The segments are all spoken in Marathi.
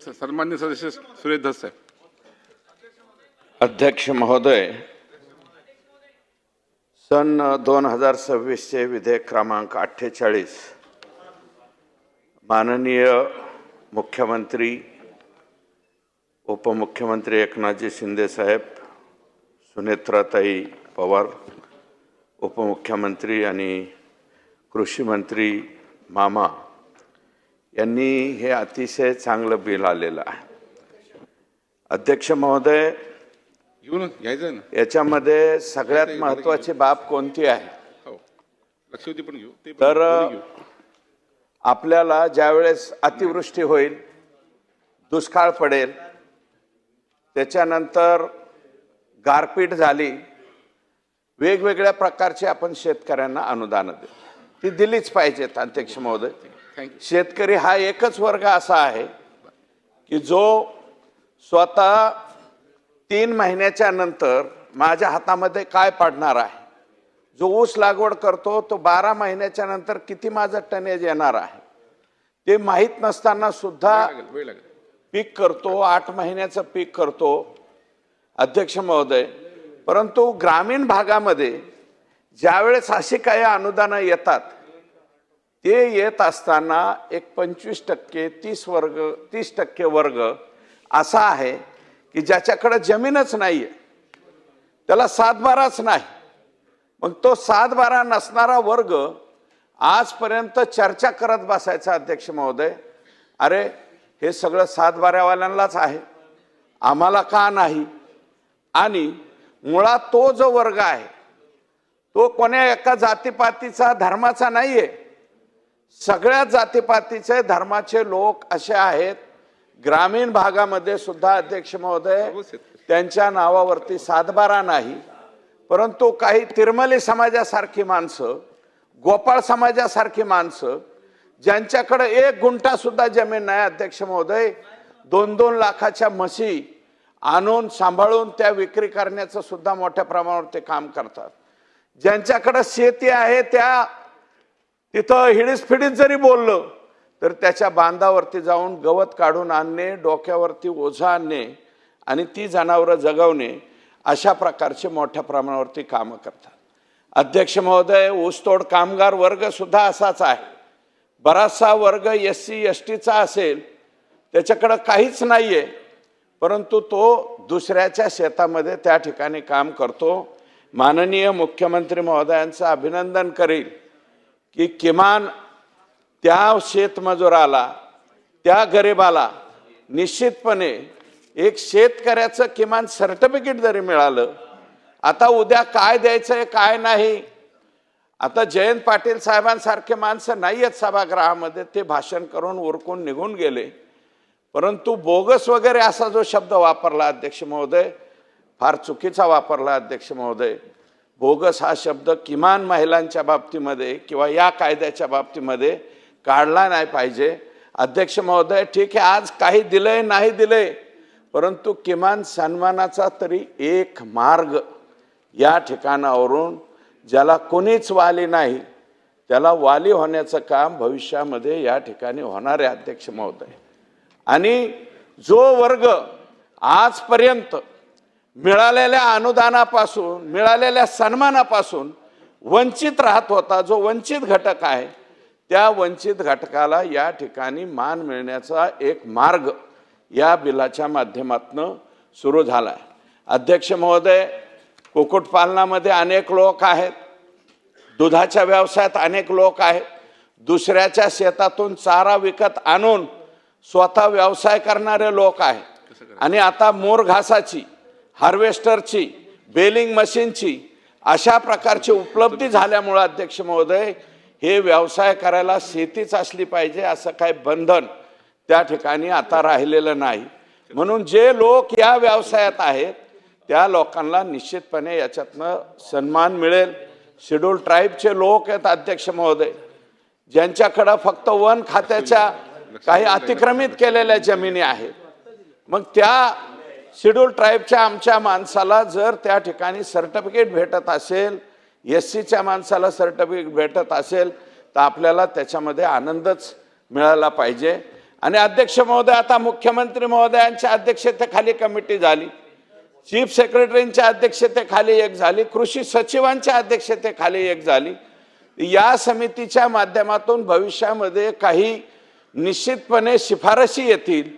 सन्मान्य सदस्य सुरेश धस साहेब. अध्यक्ष महोदय, सन 2026 चे विधेयक क्रमांक 48 माननीय मुख्यमंत्री उपमुख्यमंत्री एकनाथजी शिंदे साहेब, सुनेत्राताई पवार उपमुख्यमंत्री आणि कृषी मंत्री मामा यांनी हे अतिशय चांगलं बिल आलेलं आहे. अध्यक्ष महोदय, घेऊन घ्यायचं ना. याच्यामध्ये सगळ्यात महत्त्वाची बाब कोणती आहे? हो, लक्षवेधी पण घेऊ. ते पण तर दोन्ही घेऊ. आपल्याला ज्यावेळेस अतिवृष्टी होईल, दुष्काळ पडेल, त्याच्यानंतर गारपीट झाली, वेगवेगळ्या प्रकारचे आपण शेतकऱ्यांना अनुदान देऊ. ती दिलीच पाहिजेत अध्यक्ष महोदय. थँक्यू. शेतकरी हा एकच वर्ग असा आहे की जो स्वतः 3 महिन्याच्या नंतर माझ्या हातामध्ये काय पडणार आहे, जो ऊस लागवड करतो तो 12 महिन्याच्या नंतर किती माझं टनेज येणार आहे ते माहीत नसताना सुद्धा वेळ लागेल. पीक करतो, 8 महिन्याचं पीक करतो अध्यक्ष महोदय. परंतु ग्रामीण भागामध्ये ज्यावेळेस अशी काही अनुदानं येतात, ते येत असताना एक 25% 30% वर्ग असा आहे की ज्याच्याकडे जमीनच नाहीये, त्याला 7/12च नाही. मग तो 7/12 नसणारा वर्ग आजपर्यंत चर्चा करत बसायचा अध्यक्ष महोदय, अरे हे सगळं 7/12वाल्यांनाच आहे, आम्हाला का नाही? आणि मुळात तो जो वर्ग आहे तो कोण्या एका जातीपातीचा धर्माचा नाहीये. सगळ्या जातीपातीचे धर्माचे लोक असे आहेत. ग्रामीण भागामध्ये सुद्धा अध्यक्ष महोदय त्यांच्या नावावरती 7/12 नाही, परंतु काही तिरमली समाजासारखी माणसं, गोपाळ समाजासारखी माणसं ज्यांच्याकडे 1 गुंठा सुद्धा जमीन नाही अध्यक्ष महोदय, 2-2 लाखाच्या म्हशी आणून सांभाळून त्या विक्री करण्याचं सुद्धा मोठ्या प्रमाणावर काम करतात. ज्यांच्याकडे शेती आहे त्या तिथं हिडीस फिडीस जरी बोललं तर त्याच्या बांधावरती जाऊन गवत काढून आणणे, डोक्यावरती ओझं आणणे आणि ती जनावरं जगवणे, अशा प्रकारचे मोठ्या प्रमाणावरती कामं करतात. अध्यक्ष महोदय, ऊसतोड कामगार वर्ग सुद्धा असाच आहे. बराचसा वर्ग SC STचा असेल, त्याच्याकडं काहीच नाहीये, परंतु तो दुसऱ्याच्या शेतामध्ये त्या ठिकाणी काम करतो. माननीय मुख्यमंत्री महोदयांचं अभिनंदन करेल की किमान त्या शेतमजुराला, त्या गरिबाला निश्चितपणे एक शेतकऱ्याचं किमान सर्टिफिकेट जरी मिळालं. आता उद्या काय द्यायचंय काय नाही, आता जयंत पाटील साहेबांसारखे माणसं नाही आहेत सभागृहामध्ये, ते भाषण करून उरकून निघून गेले. परंतु बोगस वगैरे असा जो शब्द वापरला अध्यक्ष महोदय, फार चुकीचा वापरला अध्यक्ष महोदय. बोगस हा शब्द किमान महिलांच्या बाबतीमध्ये किंवा या कायद्याच्या बाबतीमध्ये काढला नाही पाहिजे. अध्यक्ष महोदय, ठीक आहे आज काही दिलंय नाही दिलंय, परंतु किमान सन्मानाचा तरी एक मार्ग या ठिकाणावरून ज्याला कोणीच वाली नाही त्याला वाली होण्याचं काम भविष्यामध्ये या ठिकाणी होणार आहे अध्यक्ष महोदय. आणि जो वर्ग आजपर्यंत मिळालेल्या अनुदानापासून, मिळालेल्या सन्मानापासून वंचित राहत होता, जो वंचित घटक आहे, त्या वंचित घटकाला या ठिकाणी मान मिळण्याचा एक मार्ग या बिलाच्या माध्यमातून सुरू झाला आहे. अध्यक्ष महोदय, कुक्कुटपालनामध्ये अनेक लोक आहेत, दुधाच्या व्यवसायात अनेक लोक आहेत, दुसऱ्याच्या शेतातून चारा विकत आणून स्वतः व्यवसाय करणारे लोक आहेत. आणि आता मोर घासाची, हार्वेस्टरची, बेलिंग मशीनची अशा प्रकारची उपलब्धी झाल्यामुळे अध्यक्ष महोदय, हे व्यवसाय करायला शेतीच असली पाहिजे असं काही बंधन त्या ठिकाणी आता राहिलेलं नाही. म्हणून जे लोक या व्यवसायात आहेत त्या लोकांना निश्चितपणे याच्यातनं सन्मान मिळेल. शेड्यूल ट्राईबचे लोक आहेत अध्यक्ष महोदय, ज्यांच्याकडं फक्त वन खात्याच्या काही अतिक्रमित केलेल्या जमिनी आहेत. मग त्या शेड्यूल ट्राईबच्या आमच्या माणसाला जर त्या ठिकाणी सर्टिफिकेट भेटत असेल, SCच्या माणसाला सर्टिफिकेट भेटत असेल, तर आपल्याला त्याच्यामध्ये आनंदच मिळाला पाहिजे. आणि अध्यक्ष महोदय आता मुख्यमंत्री महोदयांच्या अध्यक्षतेखाली कमिटी झाली, चीफ सेक्रेटरींच्या अध्यक्षतेखाली एक झाली, कृषी सचिवांच्या अध्यक्षतेखाली एक झाली. या समितीच्या माध्यमातून भविष्यामध्ये काही निश्चितपणे शिफारशी येतील.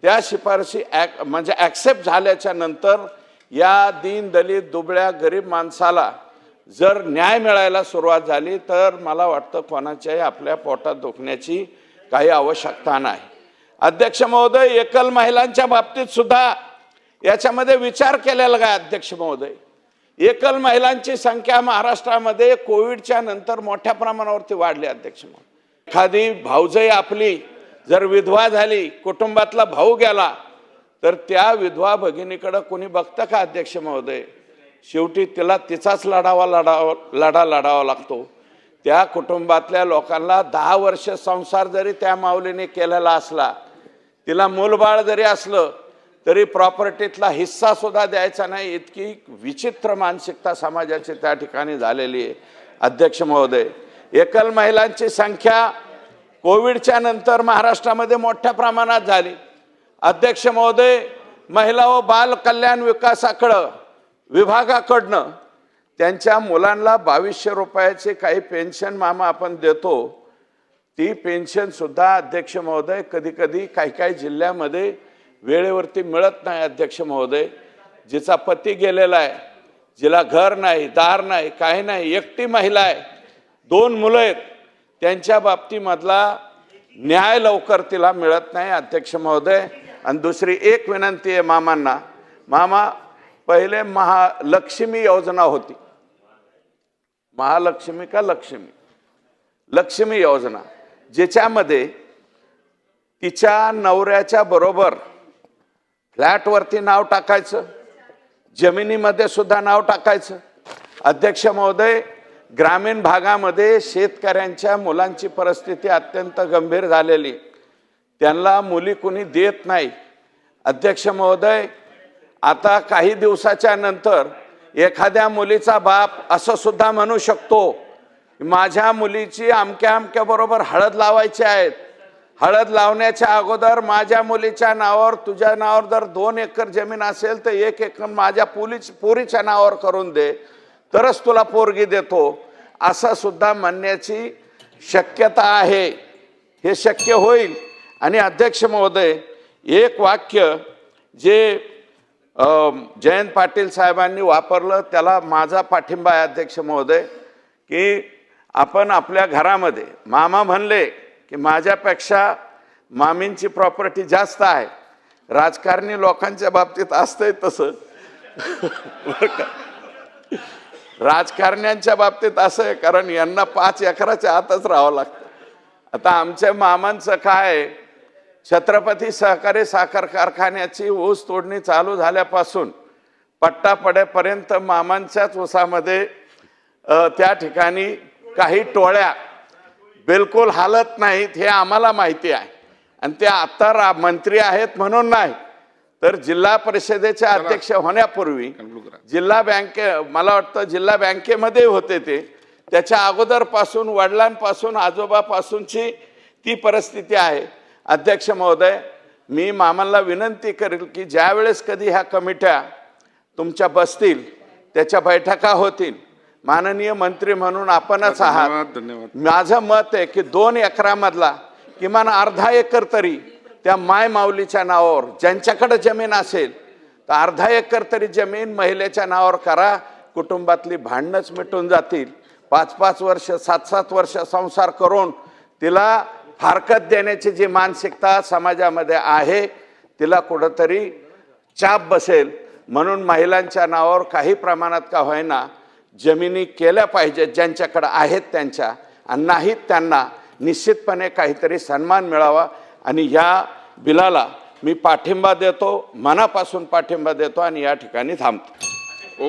त्या शिफारशी म्हणजे ॲक्सेप्ट झाल्याच्या नंतर या दीन दलित दुबळ्या गरीब माणसाला जर न्याय मिळायला सुरुवात झाली तर मला वाटतं कोणाच्याही आपल्या पोटात दुखण्याची काही आवश्यकता नाही. अध्यक्ष महोदय, एकल महिलांच्या बाबतीत सुद्धा याच्यामध्ये विचार केलेला काय अध्यक्ष महोदय? एकल महिलांची संख्या महाराष्ट्रामध्ये कोविडच्या नंतर मोठ्या प्रमाणावरती वाढली अध्यक्ष महोदय. एखादी भाऊजाई आपली जर विधवा झाली, कुटुंबातला भाऊ गेला, तर त्या विधवा भगिनीकडे कोणी बघतं का अध्यक्ष महोदय? शेवटी तिला तिचाच लढा लढावा लागतो. त्या कुटुंबातल्या लोकांना 10 वर्ष संसार जरी त्या माऊलीने केलेला असला, तिला मूलबाळ जरी असलं तरी प्रॉपर्टीतला हिस्सा सुद्धा द्यायचा नाही, इतकी विचित्र मानसिकता समाजाची त्या ठिकाणी झालेली आहे अध्यक्ष महोदय. एकल महिलांची संख्या कोविडच्या नंतर महाराष्ट्रामध्ये मोठ्या प्रमाणात झाली. अध्यक्ष महोदय, महिला व बाल कल्याण विभागाकडनं त्यांच्या मुलांना 2200 रुपयाचे काही पेन्शन मामा आपण देतो. ती पेन्शन सुद्धा अध्यक्ष महोदय कधी कधी काही जिल्ह्यामध्ये वेळेवरती मिळत नाही अध्यक्ष महोदय. जिचा पती गेलेला आहे, जिला घर नाही, दार नाही, काही नाही, एकटी महिला आहे, 2 मुलं आहेत, त्यांच्या बाबतीमधला न्याय लवकर तिला मिळत नाही अध्यक्ष महोदय. आणि दुसरी एक विनंती आहे मामांना, मामा, पहिले महालक्ष्मी योजना होती, महालक्ष्मी का लक्ष्मी योजना, ज्याच्यामध्ये तिच्या नवऱ्याच्या बरोबर फ्लॅटवरती नाव टाकायचं, जमिनीमध्ये सुद्धा नाव टाकायचं. अध्यक्ष महोदय, ग्रामीण भागामध्ये शेतकऱ्यांच्या मुलांची परिस्थिती अत्यंत गंभीर झालेली, त्यांना मुली कोणी देत नाही. अध्यक्ष महोदय, आता काही दिवसाच्या नंतर एखाद्या मुलीचा बाप असं सुद्धा म्हणू शकतो, माझ्या मुलीची अमक्या बरोबर हळद लावायची आहेत, हळद लावण्याच्या अगोदर माझ्या मुलीच्या नावावर, तुझ्या नावावर जर 2 एकर जमीन असेल तर 1 एकर माझ्या पोरीच्या नावावर करून दे, तरच तुला पोरगी देतो, असं सुद्धा म्हणण्याची शक्यता आहे. हे शक्य होईल. आणि अध्यक्ष महोदय, एक वाक्य जे जयंत पाटील साहेबांनी वापरलं त्याला माझा पाठिंबा आहे अध्यक्ष महोदय, की आपण आपल्या घरामध्ये, मामा म्हणले की माझ्यापेक्षा मामींची प्रॉपर्टी जास्त आहे. राजकारणी लोकांच्या बाबतीत असतंय तसं राजकारण्यांच्या बाबतीत असं आहे, कारण यांना 5 एकराच्या आतच राहावं लागतं. आता आमच्या मामांचं काय, छत्रपती सहकारी साखर कारखान्याची ऊस तोडणी चालू झाल्यापासून पट्टा पडेपर्यंत मामांच्याच ऊसामध्ये त्या ठिकाणी काही टोळ्या बिलकुल हालत नाहीत, हे आम्हाला माहिती आहे. आणि ते आता मंत्री आहेत म्हणून नाही, तर जिल्हा परिषदेचे अध्यक्ष होण्यापूर्वी जिल्हा मला वाटतं जिल्हा बँकेमध्ये होते ते, त्याच्या अगोदरपासून वडिलांपासून आजोबापासूनची ती परिस्थिती आहे. अध्यक्ष महोदय, मी मामांना विनंती करेल की ज्या वेळेस कधी ह्या कमिट्या तुमच्या बसतील, त्याच्या बैठका होतील, माननीय मंत्री म्हणून आपणच आहात, माझं मत आहे की 2 एकरामधला किमान अर्धा एकर तरी त्या माय माऊलीच्या नावावर, ज्यांच्याकडे जमीन असेल तर अर्धा एकर तरी जमीन महिलेच्या नावावर करा. कुटुंबातली भांडणच मिटून जातील. 5-5 वर्ष 7-7 वर्ष संसार करून तिला फारकत देण्याची जी मानसिकता समाजामध्ये आहे तिला कुठंतरी चाप बसेल. म्हणून महिलांच्या नावावर काही प्रमाणात का होईना जमिनी केल्या पाहिजेत ज्यांच्याकडे आहेत त्यांच्या, आणि नाहीत त्यांना निश्चितपणे काहीतरी सन्मान मिळावा. आणि या बिलाला मी पाठिंबा देतो, मनापासून पाठिंबा देतो आणि या ठिकाणी थांबतो.